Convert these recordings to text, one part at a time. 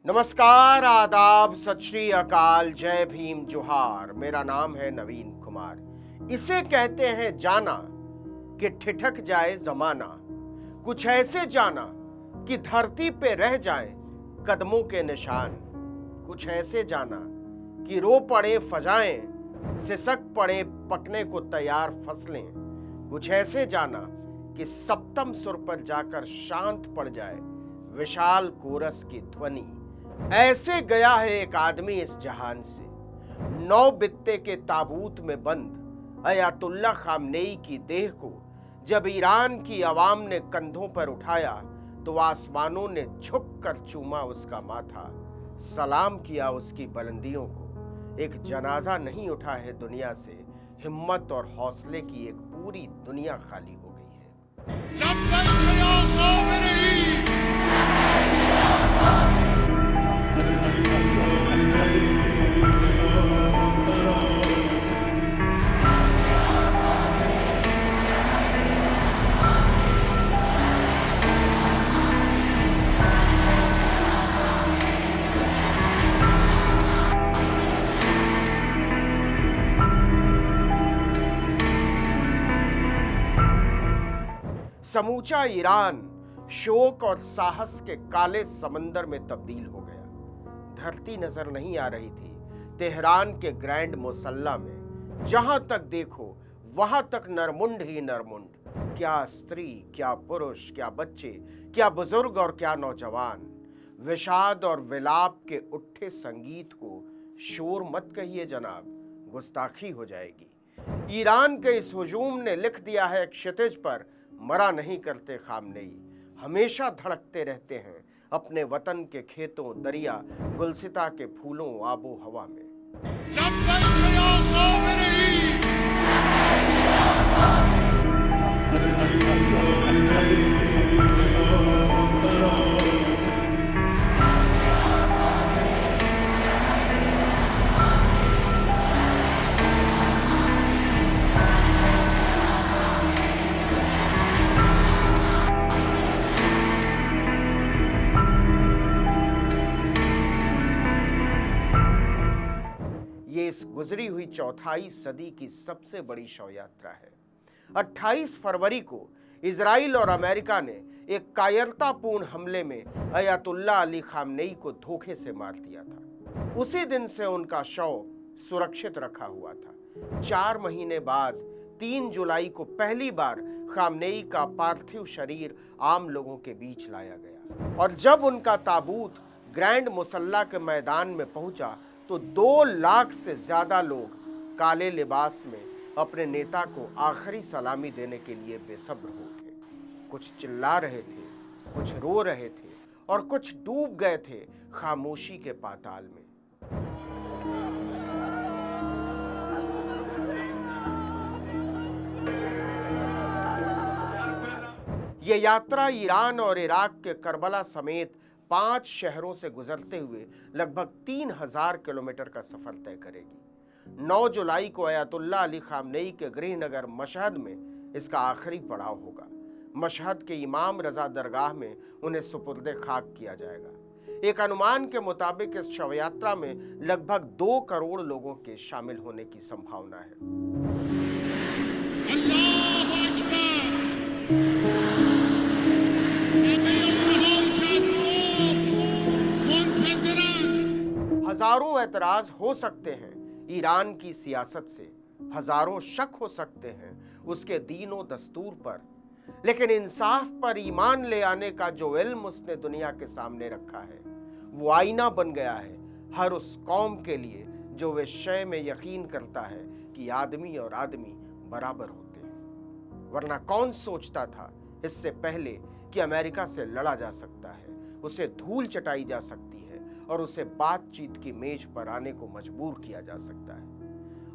नमस्कार, आदाब, सत श्री अकाल, जय भीम, जोहार। मेरा नाम है नवीन कुमार। इसे कहते हैं जाना कि ठिठक जाए जमाना, कुछ ऐसे जाना कि धरती पे रह जाए कदमों के निशान, कुछ ऐसे जाना कि रो पड़े फजाएं, सिसक पड़े पकने को तैयार फसलें, कुछ ऐसे जाना कि सप्तम सुर पर जाकर शांत पड़ जाए विशाल कोरस की ध्वनि। ऐसे गया है एक आदमी इस जहान से, 9 बित्ते के ताबूत में बंद अयातुल्ला खामनेई की देह को जब ईरान की आवाम ने कंधों पर उठाया तो आसमानों ने झुक कर चूमा उसका माथा, सलाम किया उसकी बुलंदियों को। एक जनाजा नहीं उठा है दुनिया से, हिम्मत और हौसले की एक पूरी दुनिया खाली हो गई है। समूचा ईरान शोक और साहस के काले समंदर में तब्दील हो गया। धरती नजर नहीं आ रही थी तेहरान के ग्रैंड मुसल्ला में। जहां तक देखो वहां तक नरमुंड ही नरमुंड। क्या स्त्री, क्या पुरुष, क्या बच्चे, क्या बुजुर्ग और क्या नौजवान। विषाद और विलाप के उठे संगीत को शोर मत कहिए जनाब, गुस्ताखी हो जाएगी। ईरान के इस हुजूम ने लिख दिया है क्षितिज पर, मरा नहीं करते खामनेई, हमेशा धड़कते रहते हैं अपने वतन के खेतों, दरिया, गुलसिता के फूलों, आबो हवा में। ये इस गुजरी हुई चौथाई सदी की सबसे बड़ी शव यात्रा है। 28 फरवरी को इजराइल और अमेरिका ने एक कायरतापूर्ण हमले में अयातुल्ला अली खामनेई को धोखे से मार दिया था। उसी दिन से उनका शव सुरक्षित रखा हुआ था। 4 महीने बाद 3 जुलाई को पहली बार खामनेई का पार्थिव शरीर आम लोगों के बीच लाया गया और जब उनका ताबूत ग्रैंड मुसल्ला के मैदान में पहुंचा तो 2 लाख से ज्यादा लोग काले लिबास में अपने नेता को आखिरी सलामी देने के लिए बेसब्र हो उठे। कुछ चिल्ला रहे थे, कुछ रो रहे थे और कुछ डूब गए थे खामोशी के पाताल में। यह यात्रा ईरान और इराक के करबला समेत 5 शहरों से गुजरते हुए लगभग 3000 किलोमीटर का सफर तय करेगी। 9 जुलाई को अयातुल्ला अली खामनेई के गृहनगर मशहद में इसका आखिरी पड़ाव होगा। मशहद के इमाम रजा दरगाह में उन्हें सुपुर्दे खाक किया जाएगा। एक अनुमान के मुताबिक इस शव यात्रा में लगभग 2 करोड़ लोगों के शामिल होने की संभावना है। हजारों एतराज हो सकते हैं ईरान की सियासत से, हजारों शक हो सकते हैं उसके दीन और दस्तूर पर, लेकिन इंसाफ पर ईमान ले आने का जो इल्म उसने दुनिया के सामने रखा है वो आईना बन गया है हर उस कौम के लिए जो विषय में यकीन करता है कि आदमी और आदमी बराबर होते हैं। वरना कौन सोचता था इससे पहले कि अमेरिका से लड़ा जा सकता है, उसे धूल चटाई जा सकती है, और उसे बातचीत की मेज पर आने को मजबूर किया जा सकता है।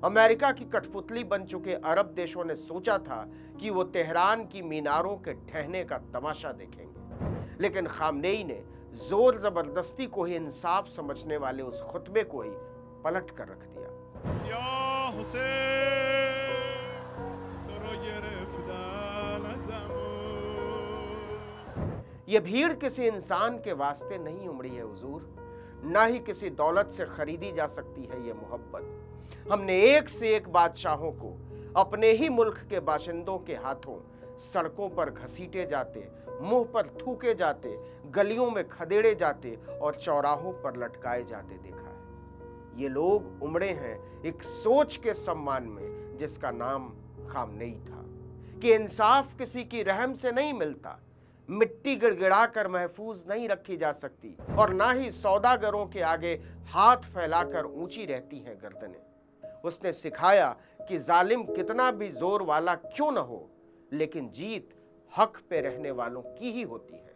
अमेरिका की कठपुतली बन चुके अरब देशों ने सोचा था कि वो तेहरान की मीनारों के ढहने का तमाशा देखेंगे, लेकिन खामनेई ने जोर जबरदस्ती को ही इंसाफ समझने वाले उस खुतबे को ही पलट कर रख दिया। या ये भीड़ किसी इंसान के वास्ते नहीं उमड़ी है हुजूर, ना ही किसी दौलत से खरीदी जा सकती है ये मोहब्बत। हमने एक से एक बादशाहों को अपने ही मुल्क के बाशिंदों के हाथों सड़कों पर घसीटे जाते, मुंह पर थूके जाते, गलियों में खदेड़े जाते और चौराहों पर लटकाए जाते देखा है। ये लोग उमड़े हैं एक सोच के सम्मान में जिसका नाम खामनेई था, कि इंसाफ किसी की रहम से नहीं मिलता, मिट्टी गिड़गिड़ा कर महफूज नहीं रखी जा सकती और ना ही सौदागरों के आगे हाथ फैलाकर ऊंची रहती हैं गर्दनें। उसने सिखाया कि जालिम कितना भी जोर वाला क्यों न हो, लेकिन जीत हक पे रहने वालों की ही होती है।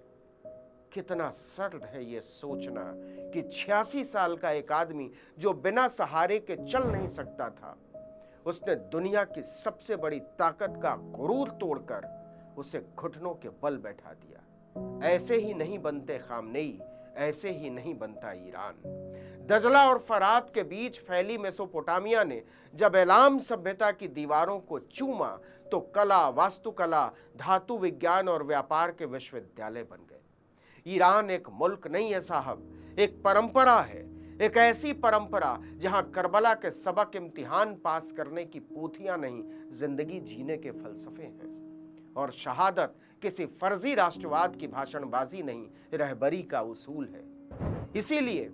कितना सर्द है ये सोचना कि 86 साल का एक आदमी जो बिना सहारे के चल नहीं सकता था, उसने दुनिया की सबसे बड़ी ताकत का गुरूर तोड़कर उसे घुटनों के बल बैठा दिया। ऐसे ही नहीं बनते खामनेई, ऐसे ही नहीं बनता ईरान। दजला और फरात के बीच फैली मेसोपोटामिया ने जब एलाम सभ्यता की दीवारों को चूमा तो कला, वास्तुकला, धातु विज्ञान और व्यापार के विश्वविद्यालय बन गए। ईरान एक मुल्क नहीं है साहब, एक परंपरा है, एक ऐसी परंपरा जहां करबला के सबक इम्तिहान पास करने की पोथियां नहीं, जिंदगी जीने के फलसफे हैं। और शहादत किसी फर्जी राष्ट्रवाद की भाषणबाजी नहीं, रहबरी का उसूल है। इसीलिए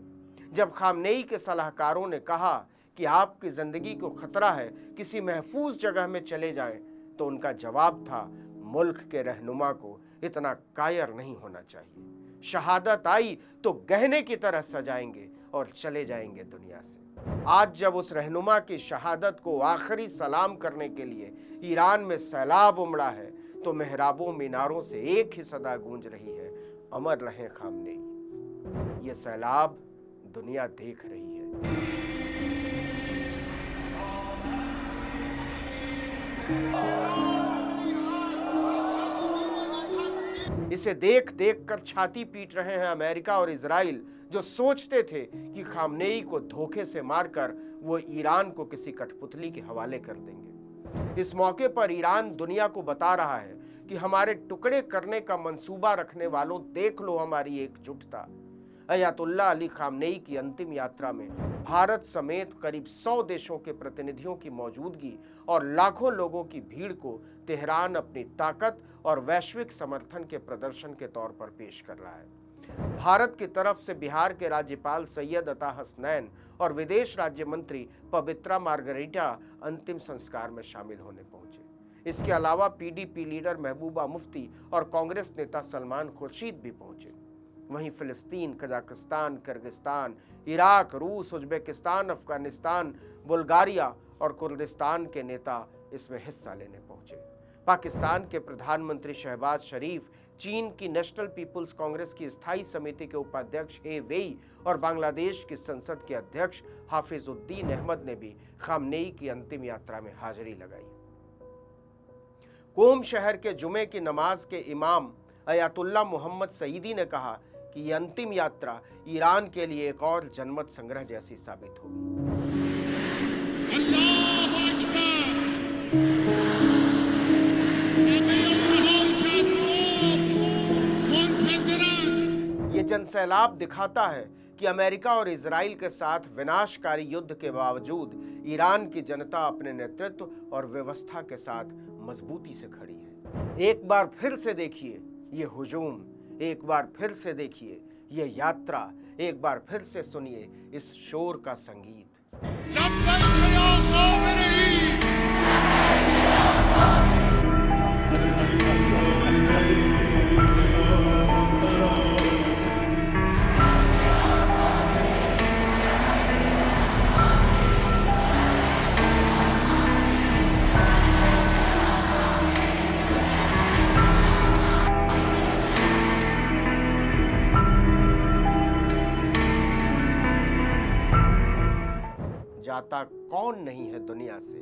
जब खामनेई के सलाहकारों ने कहा कि आपकी जिंदगी को खतरा है, किसी महफूज जगह में चले जाएं, तो उनका जवाब था, मुल्क के रहनुमा को इतना कायर नहीं होना चाहिए। शहादत आई तो गहने की तरह सजाएंगे और चले जाएंगे दुनिया से। आज जब उस रहनुमा की शहादत को आखिरी सलाम करने के लिए ईरान में सैलाब उमड़ा है, तो मेहराबों मीनारों से एक ही सदा गूंज रही है, अमर रहे खामनेई। ये सैलाब दुनिया देख रही है। इसे देख देख कर छाती पीट रहे हैं अमेरिका और इजराइल, जो सोचते थे कि खामनेई को धोखे से मारकर वो ईरान को किसी कठपुतली के हवाले कर देंगे। इस मौके पर ईरान दुनिया को बता रहा है कि हमारे टुकड़े करने का मंसूबा रखने वालों, देख लो हमारी एकजुटता। अयातुल्लाह अली खामनेई की अंतिम यात्रा में भारत समेत करीब 100 देशों के प्रतिनिधियों की मौजूदगी और लाखों लोगों की भीड़ को तेहरान अपनी ताकत और वैश्विक समर्थन के प्रदर्शन के तौर पर पेश कर रहा है। भारत की तरफ से बिहार के राज्यपाल सैयद अता हसनैन और विदेश राज्य मंत्री पवित्रा मार्गरीटा अंतिम संस्कार में शामिल होने पहुंचे। इसके अलावा पीडीपी लीडर महबूबा मुफ्ती और कांग्रेस नेता सलमान खुर्शीद भी पहुंचे। वहीं फिलिस्तीन, कजाकिस्तान, किर्गिस्तान, इराक, रूस, उज्बेकिस्तान, अफगानिस्तान, बुल्गारिया और कुर्दिस्तान के नेता इसमें हिस्सा लेने पहुंचे। पाकिस्तान के प्रधानमंत्री शहबाज शरीफ, चीन की नेशनल पीपुल्स कांग्रेस की स्थायी समिति के उपाध्यक्ष हे वेई और बांग्लादेश की संसद के अध्यक्ष हाफिजुद्दीन अहमद ने भी खामनेई की अंतिम यात्रा में हाजिरी लगाई। कोम शहर के जुमे की नमाज के इमाम अयातुल्ला मोहम्मद सईदी ने कहा कि ये अंतिम यात्रा ईरान के लिए एक और जनमत संग्रह जैसी साबित होगी। ये जनसैलाब दिखाता है कि अमेरिका और इजराइल के साथ विनाशकारी युद्ध के बावजूद ईरान की जनता अपने नेतृत्व और व्यवस्था के साथ मजबूती से खड़ी है। एक बार फिर से देखिए ये हुजूम, एक बार फिर से देखिए ये यात्रा, एक बार फिर से सुनिए इस शोर का संगीत। जाता कौन नहीं है दुनिया से,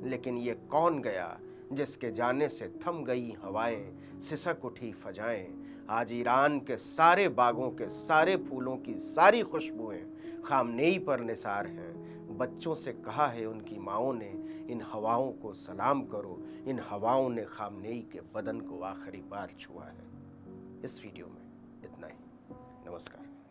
लेकिन ये कौन गया जिसके जाने से थम गई हवाएं, सिसक उठी फजाएं। आज ईरान के सारे बागों के सारे फूलों की सारी खुशबुएं खामनेई पर निसार हैं। बच्चों से कहा है उनकी माओं ने, इन हवाओं को सलाम करो। इन हवाओं ने खामनेई के बदन को आखिरी बार छुआ है। इस वीडियो में इतना ही। नमस्कार।